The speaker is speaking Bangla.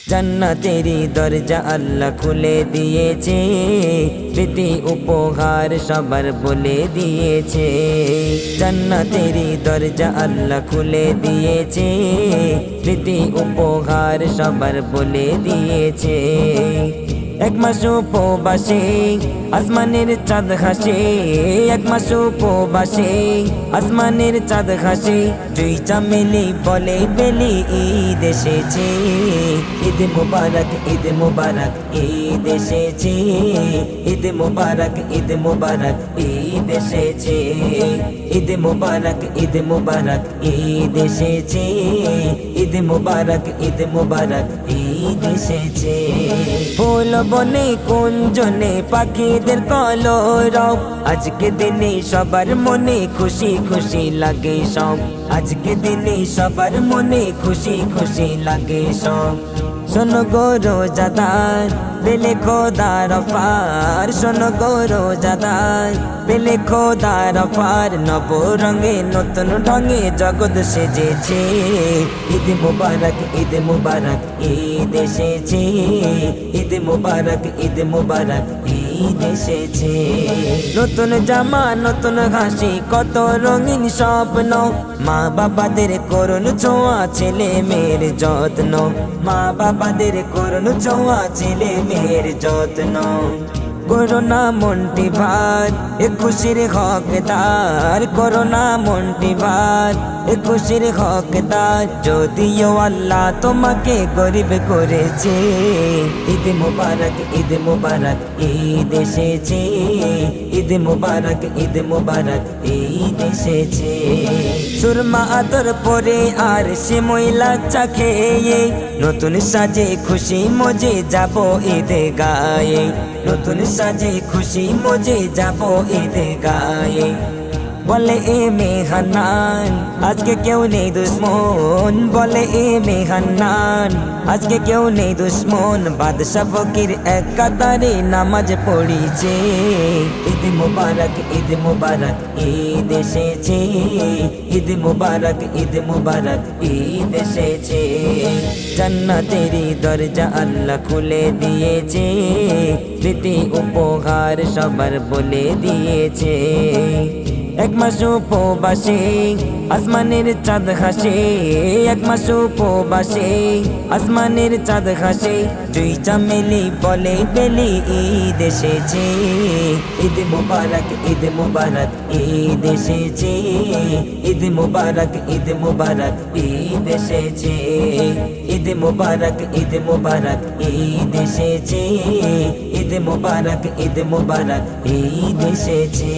জান্নাতেরই দরজা আল্লাহ খুলে দিয়েছে, প্রীতি উপহার সবার বলে দিয়েছে। জান্নাতেরই দরজা আল্লাহ খুলে দিয়েছে, প্রীতি উপহার সবার বলে দিয়েছে। এক মাস উপবাসে আসমানের চাঁদ হাসে, এক মাস উপবাসে আসমানের চাঁদ হাসে। দুই চামেলি বলে বেলি ঈদ এসেছে, ঈদ মুবারক ঈদ মুবারক ঈদ এসেছে, ঈদ মুবারক ঈদ মুবারক ঈদ এসেছে, ঈদ মুবারক ঈদ মুবারক ঈদ এসেছে, ঈদ মুবারক ঈদ মুবারক ঈদ এসেছে। ফুল বনে কুঞ্জনে পাখিদের কলরব, আজকে দিনে সবার মনে খুশি খুশি লাগে সব, আজকে দিনে সবার মনে খুশি খুশি লাগে সব। শোনো গো রোজাদার পেলে খোদার অফার, শোনো গো রোজাদার পেলে খোদার অফার। নব রঙে নতুন ঢঙে জগৎ সেজেছে, ঈদ মুবারক ঈদ মুবারক ঈদ এসেছে, ঈদ মুবারক ঈদ মুবারক ঈদ এসেছে। নতুন জামা নতুন হাসি কত রঙিন স্বপ্ন, মা বাবাদের করুণ ছোঁয়া ছেলে মেয়ের যত্ন, মা বাবাদের করুণ ছোঁয়া ছেলে মেয়ের যত্ন। করোনা মনটি ভার এ খুশির হকদার, করোনা মনটি ভার এ খুশির হকদার। যদিও আল্লাহ তোমাকে গরিব করেছে, ঈদ মুবারক ঈদ মুবারক ঈদ এসেছে, ঈদ মুবারক ঈদ মুবারক ঈদ এসেছে। সুরমা আদর পরে আর সে ময়লা চা খেয়ে, নতুন সাজে খুশি মজে যাব ঈদ গায়ে, নতুন সাজে খুশি মজে যাব ঈদ গায়ে। বলে এ মেহান্নান আজকে কেউ নেই দুশ্মন, বলে এ মেহান্নান আজকে কেউ নেই দুশ্মন। বাদশা ফকির এক কাতারে নামাজ পড়িছে, ঈদ মুবারক ঈদ মুবারক ঈদ এসেছে, ঈদ মুবারক ঈদ মুবারক ঈদ এসেছে। জান্নাতেরই দরজা আল্লাহ খুলে দিয়েছে, প্রীতি উপহার সবার বলে দিয়েছে। এক মাস উপবাসে আসমানের চাঁদ হাসে, এক মাস উপবাসে আসমানের চাঁদ হাসে। দুই চামেলি বলে বেলি ঈদ এসেছে, ঈদ মুবারক ঈদ মুবারক ঈদ এসেছে, ঈদ মুবারক ঈদ মুবারক ঈদ এসেছে, ঈদ মুবারক ঈদ মুবারক ঈদ এসেছে, ঈদ মুবারক ঈদ মুবারক ঈদ এসেছে।